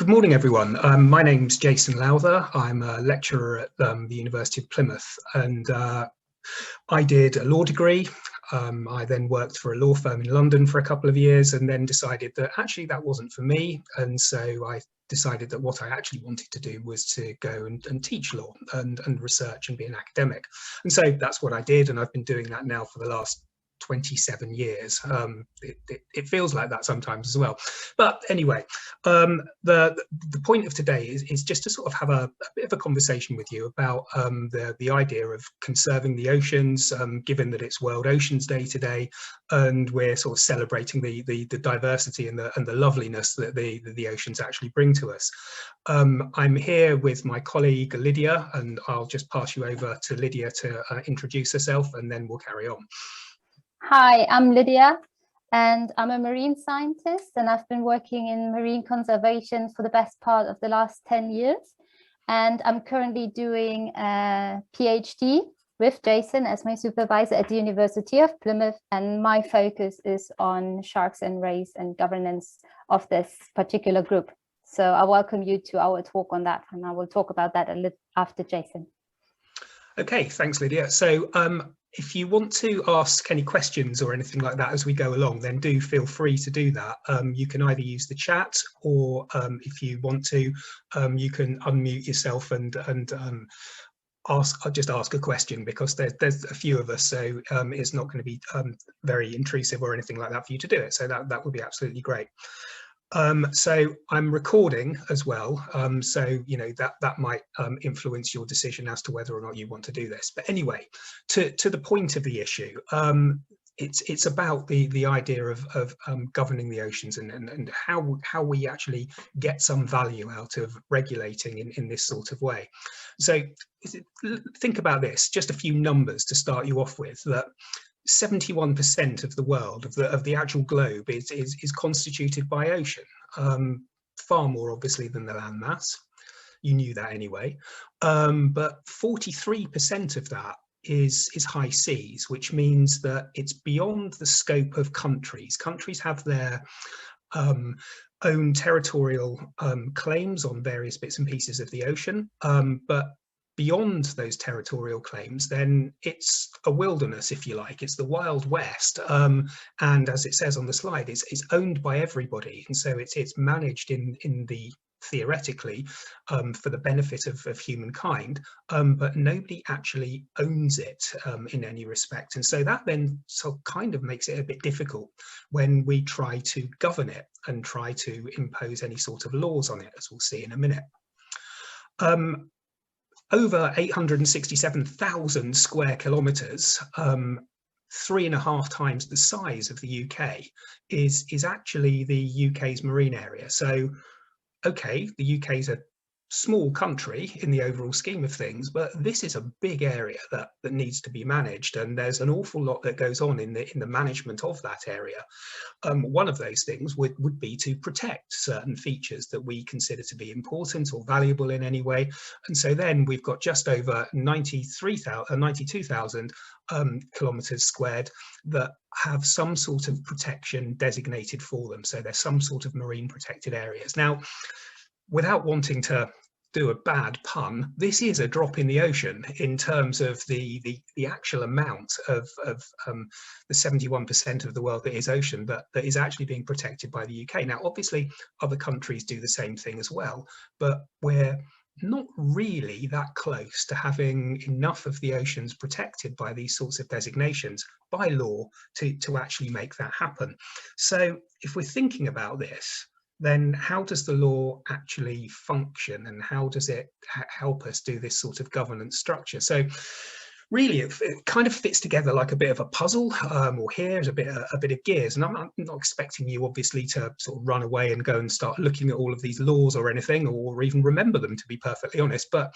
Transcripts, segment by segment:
Good morning, everyone. My name's Jason Lowther. I'm a lecturer at the University of Plymouth, and I did a law degree. I then worked for a law firm in London for a couple of years and then decided that actually that wasn't for me. And so I decided that what I actually wanted to do was to go and teach law and research and be an academic. And so that's what I did. And I've been doing that now for the last 27 years. It feels like that sometimes as well. But anyway, the point of today is just to sort of have a bit of a conversation with you about the idea of conserving the oceans, given that it's World Oceans Day today, and we're sort of celebrating the diversity and the loveliness that the oceans actually bring to us. I'm here with my colleague Lydia, and I'll just pass you over to Lydia to introduce herself, and then we'll carry on. Hi, I'm Lydia, and I'm a marine scientist, and I've been working in marine conservation for the best part of the last 10 years. And I'm currently doing a PhD with Jason as my supervisor at the University of Plymouth, and my focus is on sharks and rays and governance of this particular group. So I welcome you to our talk on that, and I will talk about that a little after Jason. Okay, thanks, Lydia. So if you want to ask any questions or anything like that as we go along, then do feel free to do that. You can either use the chat, or if you want to, you can unmute yourself and just ask a question, because there's a few of us, so it's not going to be very intrusive or anything like that for you to do it. So that would be absolutely great. So I'm recording as well, so you know that might influence your decision as to whether or not you want to do this. But anyway, to the point of the issue, it's about the idea of governing the oceans and how we actually get some value out of regulating in this sort of way. So think about this, just a few numbers to start you off with. That 71% of the world, of the actual globe, is constituted by ocean, far more obviously than the land mass. You knew that anyway, but 43% of that is high seas, which means that it's beyond the scope of countries. Countries have their own territorial claims on various bits and pieces of the ocean, but beyond those territorial claims, then it's a wilderness, if you like. It's the Wild West, and as it says on the slide, it's owned by everybody, and so it's managed in the theoretically for the benefit of humankind, but nobody actually owns it in any respect. And so that then kind of makes it a bit difficult when we try to govern it and try to impose any sort of laws on it, as we'll see in a minute. Over 867,000 square kilometres, 3.5 times the size of the UK, is actually the UK's marine area. So, okay, the UK is a small country in the overall scheme of things, but this is a big area that needs to be managed, and there's an awful lot that goes on in the management of that area. One of those things would be to protect certain features that we consider to be important or valuable in any way. And so then we've got just over 92,000 kilometres squared that have some sort of protection designated for them. So there's some sort of marine protected areas. Now, without wanting to do a bad pun, this is a drop in the ocean in terms of the actual amount of the 71% of the world that is ocean that is actually being protected by the UK. Now, obviously, other countries do the same thing as well, but we're not really that close to having enough of the oceans protected by these sorts of designations by law to actually make that happen. So if we're thinking about this, then how does the law actually function, and how does it help us do this sort of governance structure? So really it kind of fits together like a bit of a puzzle, or here's a bit of gears. And I'm not expecting you obviously to sort of run away and go and start looking at all of these laws or anything, or even remember them, to be perfectly honest. But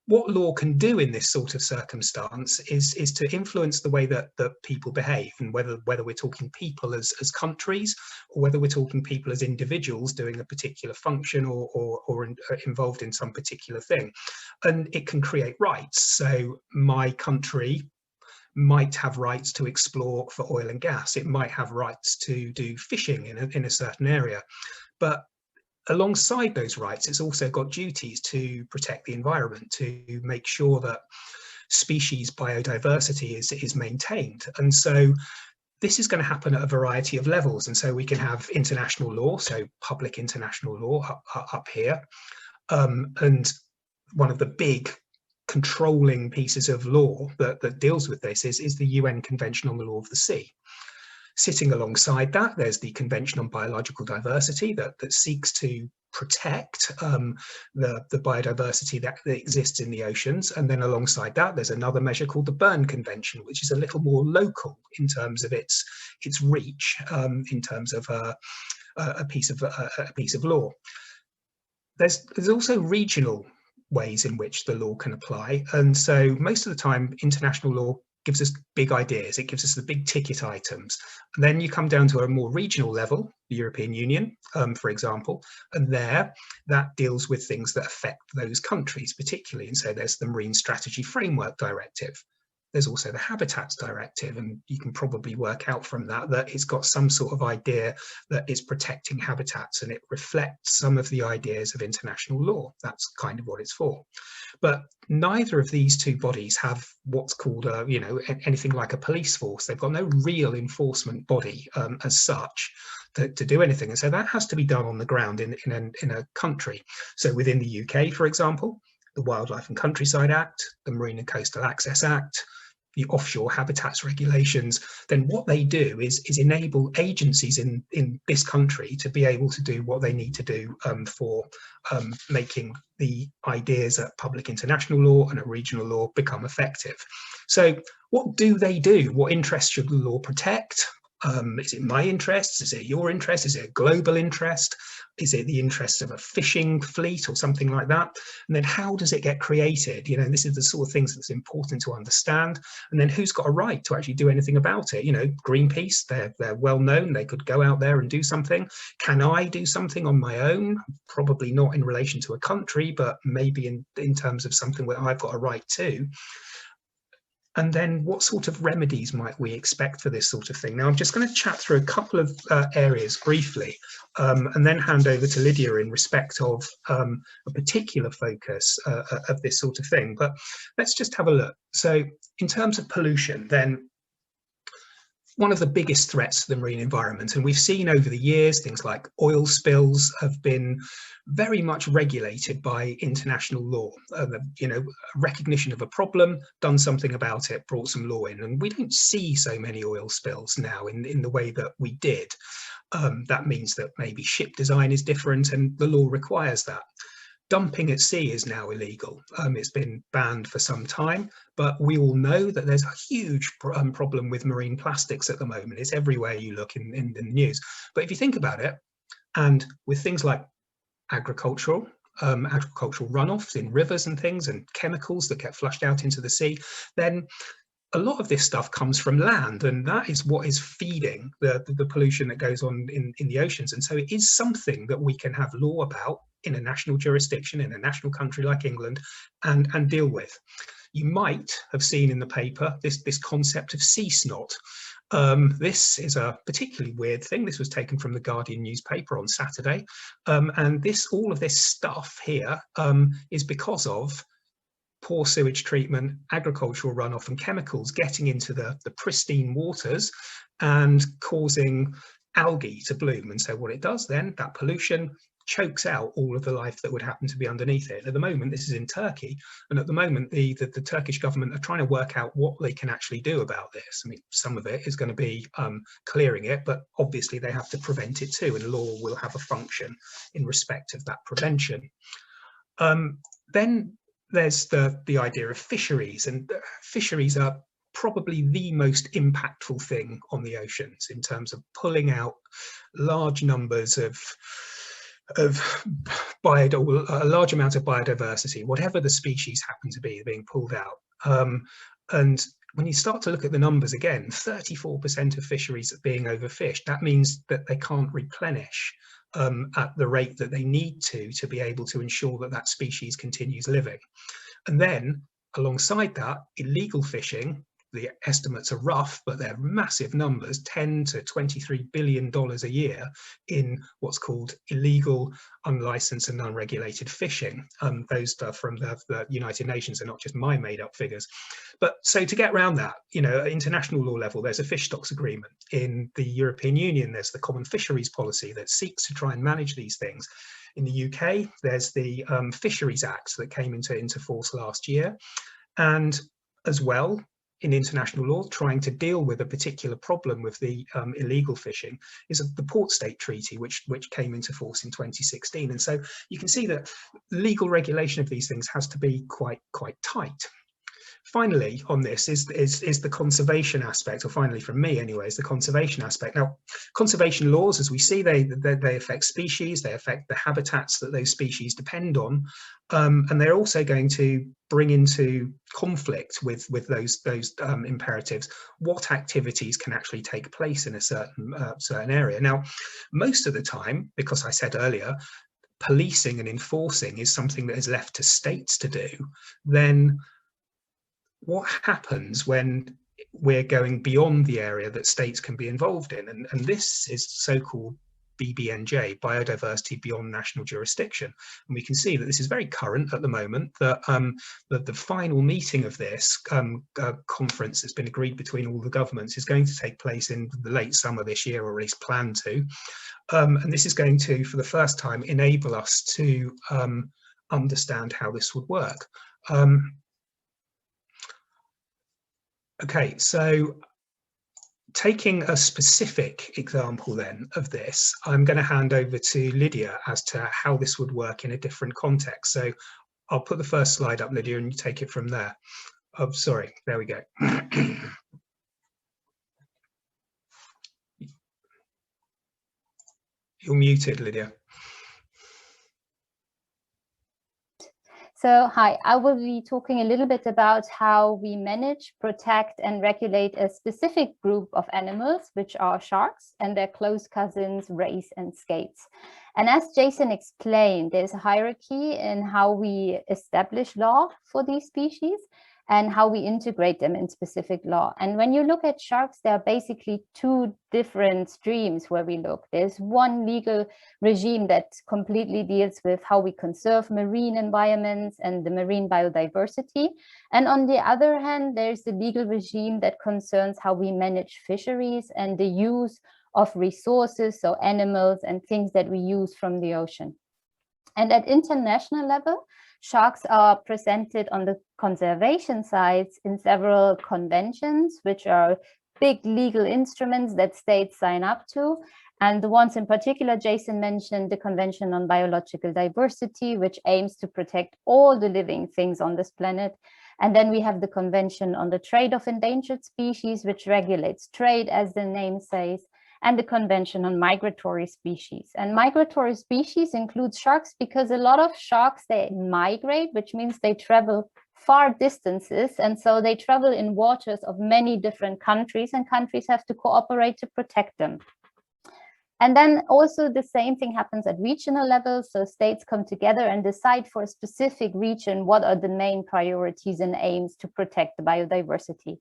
what law can do in this sort of circumstance is to influence the way that people behave, and whether we're talking people as countries, or whether we're talking people as individuals doing a particular function or involved in some particular thing. And it can create rights. So my country might have rights to explore for oil and gas. It might have rights to do fishing in a certain area. But alongside those rights, it's also got duties to protect the environment, to make sure that species biodiversity is maintained. And so this is going to happen at a variety of levels. And so we can have international law, so public international law up here. And one of the big controlling pieces of law that deals with this is the UN Convention on the Law of the Sea. Sitting alongside that, there's the Convention on Biological Diversity that seeks to protect the biodiversity that exists in the oceans. And then alongside that, there's another measure called the Berne Convention, which is a little more local in terms of its reach, in terms of a piece of law. There's also regional ways in which the law can apply. And so most of the time, international law gives us big ideas. It gives us the big ticket items. And then you come down to a more regional level, the European Union, for example, and there that deals with things that affect those countries particularly. And so there's the Marine Strategy Framework Directive. There's also the Habitats Directive, and you can probably work out from that that it's got some sort of idea that it's protecting habitats, and it reflects some of the ideas of international law. That's kind of what it's for. But neither of these two bodies have what's called anything like a police force. They've got no real enforcement body as such to do anything, and so that has to be done on the ground in a country. So within the UK, for example, the Wildlife and Countryside Act, the Marine and Coastal Access Act, the offshore habitats regulations, then what they do is enable agencies in this country to be able to do what they need to do for making the ideas at public international law and at regional law become effective. So what do they do? What interests should the law protect? Is it my interests? Is it your interest? Is it a global interest? Is it the interests of a fishing fleet or something like that? And then how does it get created? You know, this is the sort of things that's important to understand. And then who's got a right to actually do anything about it? You know, Greenpeace, they're well known. They could go out there and do something. Can I do something on my own? Probably not in relation to a country, but maybe in terms of something where I've got a right to. And then what sort of remedies might we expect for this sort of thing? Now, I'm just going to chat through a couple of areas briefly, and then hand over to Lydia in respect of a particular focus of this sort of thing. But let's just have a look. So in terms of pollution, then one of the biggest threats to the marine environment, and we've seen over the years, things like oil spills have been very much regulated by international law. You know, recognition of a problem, done something about it, brought some law in, and we don't see so many oil spills now in the way that we did. That means that maybe ship design is different, and the law requires that. Dumping at sea is now illegal. It's been banned for some time, but we all know that there's a huge problem with marine plastics at the moment. It's everywhere you look in the news. But if you think about it, and with things like agricultural runoffs in rivers and things, and chemicals that get flushed out into the sea, then a lot of this stuff comes from land, and that is what is feeding the pollution that goes on in the oceans. And so it is something that we can have law about in a national jurisdiction, in a national country like England, and deal with. You might have seen in the paper this concept of sea snot. This is a particularly weird thing. This was taken from the Guardian newspaper on Saturday. And all of this stuff here is because of poor sewage treatment, agricultural runoff and chemicals getting into the pristine waters and causing algae to bloom. And so what it does then, that pollution chokes out all of the life that would happen to be underneath it. At the moment, this is in Turkey, and at the moment the Turkish government are trying to work out what they can actually do about this. I mean, some of it is going to be clearing it, but obviously they have to prevent it too, and law will have a function in respect of that prevention. Then there's the idea of fisheries, and fisheries are probably the most impactful thing on the oceans in terms of pulling out large numbers of a large amount of biodiversity, whatever the species happen to be, being pulled out. And when you start to look at the numbers again, 34% of fisheries are being overfished. That means that they can't replenish at the rate that they need to be able to ensure that that species continues living. And then alongside that, illegal fishing the estimates are rough, but they're massive numbers, $10 to $23 billion a year in what's called illegal, unlicensed and unregulated fishing. Those are from the United Nations, are not just my made up figures. But so to get around that, you know, at international law level, there's a fish stocks agreement. In the European Union, there's the common fisheries policy that seeks to try and manage these things. In the UK, there's the Fisheries Act that came into force last year. And as well, in international law, trying to deal with a particular problem with the illegal fishing is the Port State Treaty, which came into force in 2016. And so you can see that legal regulation of these things has to be quite tight. Finally, on this is the conservation aspect, or finally from me anyway, is the conservation aspect. Now, conservation laws, as we see, they affect species, they affect the habitats that those species depend on, and they're also going to bring into conflict with those imperatives what activities can actually take place in a certain area. Now, most of the time, because I said earlier, policing and enforcing is something that is left to states to do, then what happens when we're going beyond the area that states can be involved in? And this is so-called BBNJ, biodiversity beyond national jurisdiction. And we can see that this is very current at the moment, that the final meeting of this conference that's been agreed between all the governments is going to take place in the late summer this year, or at least planned to. And this is going to, for the first time, enable us to understand how this would work. Okay, so taking a specific example then of this, I'm going to hand over to Lydia as to how this would work in a different context. So I'll put the first slide up, Lydia, and you take it from there. Oh, sorry, there we go. You're muted, Lydia. So, hi, I will be talking a little bit about how we manage, protect, and regulate a specific group of animals, which are sharks and their close cousins, rays and skates. And as Jason explained, there's a hierarchy in how we establish law for these species and how we integrate them in specific law. And when you look at sharks, there are basically two different streams where we look. There's one legal regime that completely deals with how we conserve marine environments and the marine biodiversity. And on the other hand, there's the legal regime that concerns how we manage fisheries and the use of resources, so animals and things that we use from the ocean. And at international level, sharks are presented on the conservation sides in several conventions, which are big legal instruments that states sign up to. And the ones in particular, Jason mentioned the Convention on Biological Diversity, which aims to protect all the living things on this planet. And then we have the Convention on the Trade of Endangered Species, which regulates trade, as the name says, and the Convention on Migratory Species. And migratory species includes sharks because a lot of sharks, they migrate, which means they travel far distances. And so they travel in waters of many different countries, and countries have to cooperate to protect them. And then also the same thing happens at regional level. So states come together and decide for a specific region what are the main priorities and aims to protect the biodiversity.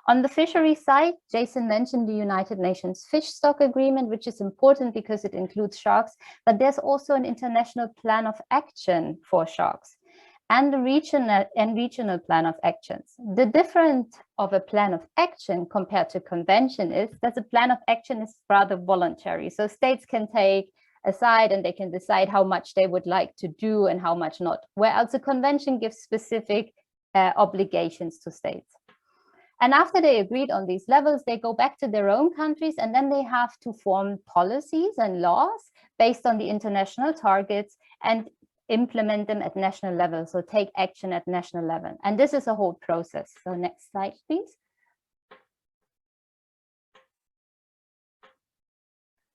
On the fishery side, Jason mentioned the United Nations Fish Stock Agreement, which is important because it includes sharks, but there's also an international plan of action for sharks and the regional plan of actions. The difference of a plan of action compared to convention is that the plan of action is rather voluntary. So states can take a side and they can decide how much they would like to do and how much not, whereas the convention gives specific obligations to states. And after they agreed on these levels, they go back to their own countries, and then they have to form policies and laws based on the international targets and implement them at national level. So take action at national level. And this is a whole process. So next slide, please.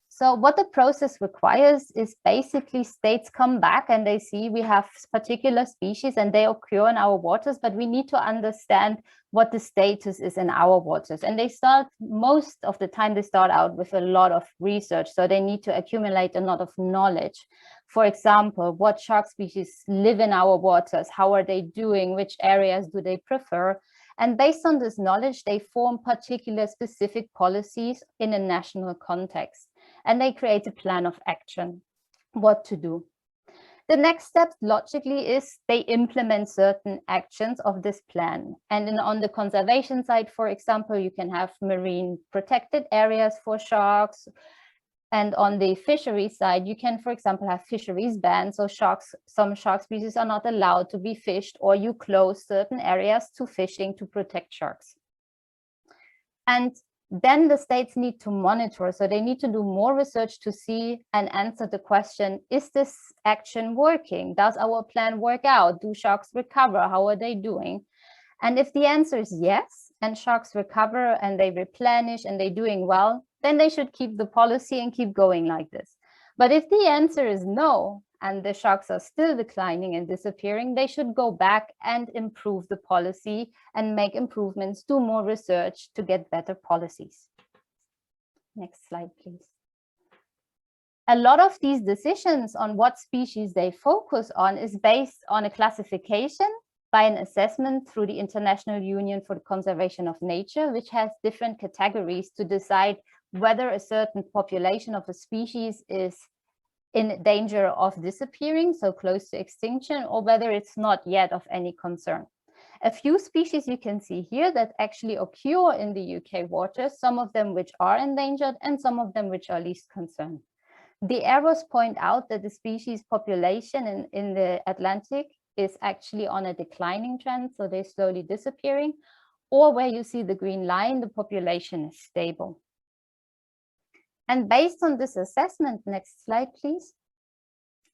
So what the process requires is basically states come back and they see we have particular species and they occur in our waters, but we need to understand what the status is in our waters. And they start, most of the time, they start out with a lot of research. So they need to accumulate a lot of knowledge. For example, what shark species live in our waters? How are they doing? Which areas do they prefer? And based on this knowledge, they form particular specific policies in a national context. And they create a plan of action, what to do. The next step logically is they implement certain actions of this plan. And on the conservation side, for example, you can have marine protected areas for sharks. And on the fishery side, you can, for example, have fisheries bans. So some shark species are not allowed to be fished, or you close certain areas to fishing to protect sharks. And then the states need to monitor. So they need to do more research to see and answer the question, is this action working? Does our plan work out? Do sharks recover? How are they doing? And if the answer is yes, and sharks recover and they replenish and they're doing well, then they should keep the policy and keep going like this. But if the answer is no, and the sharks are still declining and disappearing, they should go back and improve the policy and make improvements, do more research to get better policies. Next slide, please. A lot of these decisions on what species they focus on is based on a classification by an assessment through the International Union for the Conservation of Nature, which has different categories to decide whether a certain population of a species is in danger of disappearing, so close to extinction, or whether it's not yet of any concern. A few species you can see here that actually occur in the UK waters, some of them which are endangered and some of them which are least concerned. The arrows point out that the species population in the Atlantic is actually on a declining trend, so they're slowly disappearing, or where you see the green line, the population is stable. And based on this assessment, next slide, please,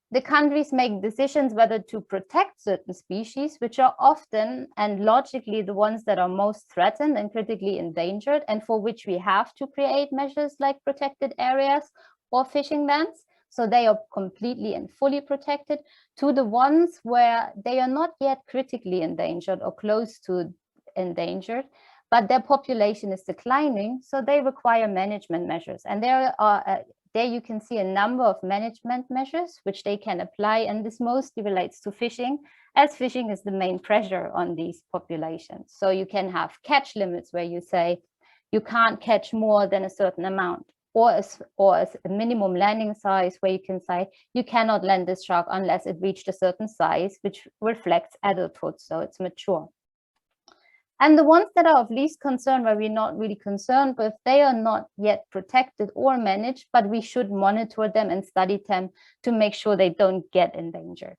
the countries make decisions whether to protect certain species, which are often and logically the ones that are most threatened and critically endangered, and for which we have to create measures like protected areas or fishing bans. So they are completely and fully protected, to the ones where they are not yet critically endangered or close to endangered, but their population is declining, so they require management measures. And there you can see a number of management measures which they can apply, and this mostly relates to fishing, as fishing is the main pressure on these populations. So you can have catch limits where you say you can't catch more than a certain amount, or a minimum landing size where you can say you cannot land this shark unless it reached a certain size, which reflects adulthood, so it's mature. And the ones that are of least concern, where we're not really concerned with, they are not yet protected or managed, but we should monitor them and study them to make sure they don't get endangered.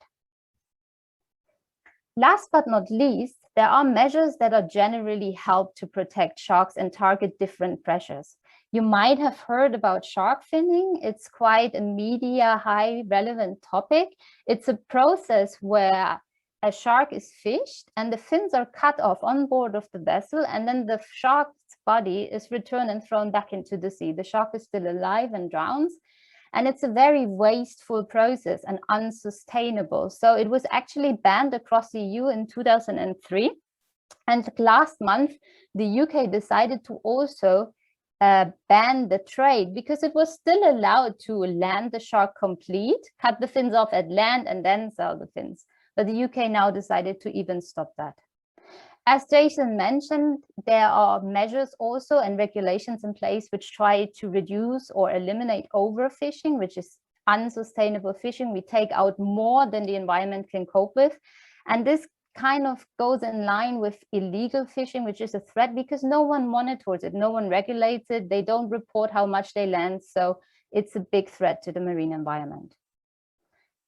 Last but not least, there are measures that are generally help to protect sharks and target different pressures. You might have heard about shark finning. It's quite a media high relevant topic. It's a process where a shark is fished and the fins are cut off on board of the vessel, and then the shark's body is returned and thrown back into the sea. The shark is still alive and drowns, and it's a very wasteful process and unsustainable. So it was actually banned across the EU in 2003, and last month the UK decided to also ban the trade, because it was still allowed to land the shark complete, cut the fins off at land and then sell the fins. But the UK now decided to even stop that. As Jason mentioned, there are measures also and regulations in place which try to reduce or eliminate overfishing, which is unsustainable fishing. We take out more than the environment can cope with. And this kind of goes in line with illegal fishing, which is a threat because no one monitors it, no one regulates it, they don't report how much they land. So it's a big threat to the marine environment.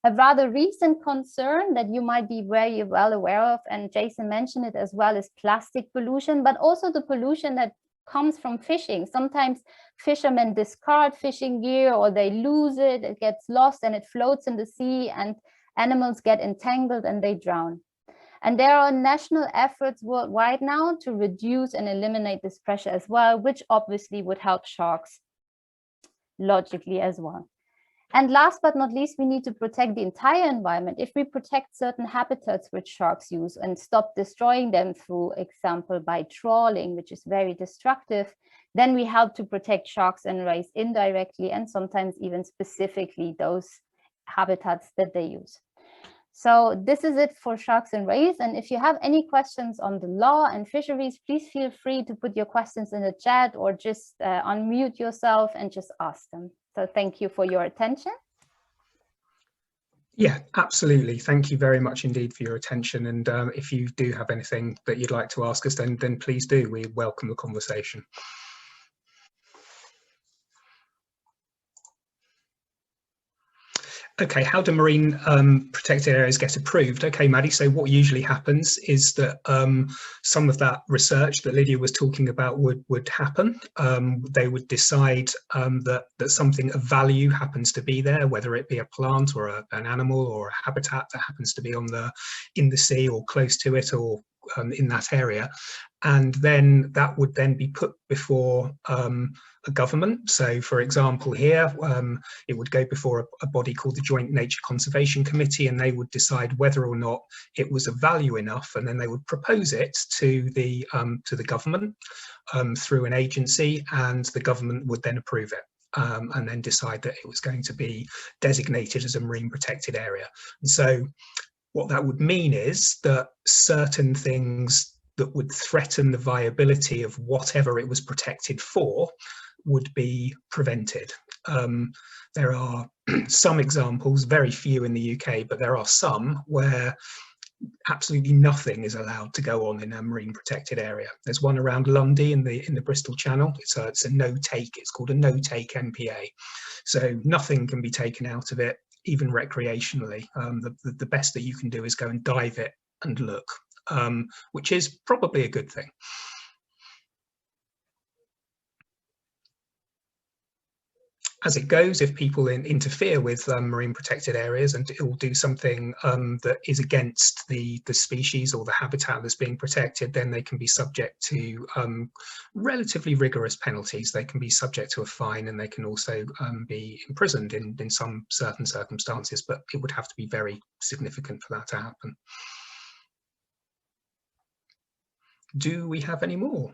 A rather recent concern that you might be very well aware of, and Jason mentioned it as well, is plastic pollution, but also the pollution that comes from fishing. Sometimes fishermen discard fishing gear, or they lose it, it gets lost and it floats in the sea, and animals get entangled and they drown. And there are national efforts worldwide now to reduce and eliminate this pressure as well, which obviously would help sharks logically as well. And last but not least, we need to protect the entire environment. If we protect certain habitats which sharks use and stop destroying them through example by trawling, which is very destructive, then we help to protect sharks and rays indirectly and sometimes even specifically those habitats that they use. So this is it for sharks and rays. And if you have any questions on the law and fisheries, please feel free to put your questions in the chat or just unmute yourself and just ask them. So thank you for your attention. Yeah, absolutely. Thank you very much indeed for your attention. And if you do have anything that you'd like to ask us, then please do. We welcome the conversation. Okay, how do marine protected areas get approved? Okay, Maddie, so what usually happens is that some of that research that Lydia was talking about would happen. They would decide that something of value happens to be there, whether it be a plant or an animal or a habitat that happens to be in the sea or close to it or in that area. And then that would then be put before a government. So for example, here, it would go before a body called the Joint Nature Conservation Committee, and they would decide whether or not it was of value enough, and then they would propose it to the government through an agency, and the government would then approve it. And then decide that it was going to be designated as a marine protected area. And so what that would mean is that certain things that would threaten the viability of whatever it was protected for would be prevented. There are some examples, very few in the UK, but there are some where absolutely nothing is allowed to go on in a marine protected area. There's one around Lundy in the Bristol Channel. It's a no-take. It's called a no-take MPA. So nothing can be taken out of it, even recreationally. The best that you can do is go and dive it and look, which is probably a good thing. As it goes, if people interfere with marine protected areas and it will do something that is against the species or the habitat that's being protected, then they can be subject to relatively rigorous penalties. They can be subject to a fine, and they can also be imprisoned in some certain circumstances, but it would have to be very significant for that to happen. Do we have any more?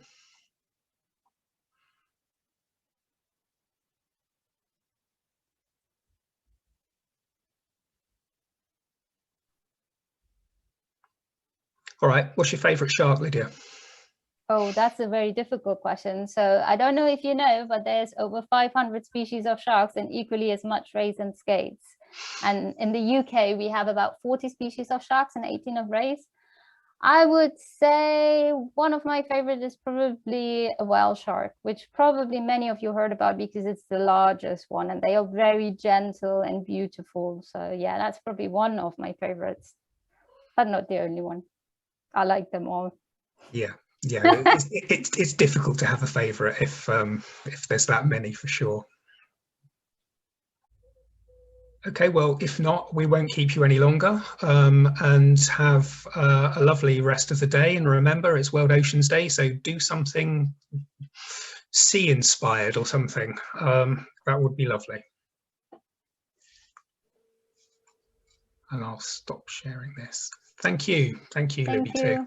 All right, what's your favourite shark, Lydia? Oh, that's a very difficult question. So I don't know if you know, but there's over 500 species of sharks and equally as much rays and skates. And in the UK, we have about 40 species of sharks and 18 of rays. I would say one of my favorites is probably a whale shark, which probably many of you heard about because it's the largest one, and they are very gentle and beautiful. So yeah, that's probably one of my favorites, but not the only one. I like them all. Yeah, it's difficult to have a favourite if there's that many, for sure. Okay, well, if not, we won't keep you any longer, and have a lovely rest of the day. And remember, it's World Oceans Day, so do something sea inspired or something. That would be lovely. And I'll stop sharing this. Thank you, Libby, too.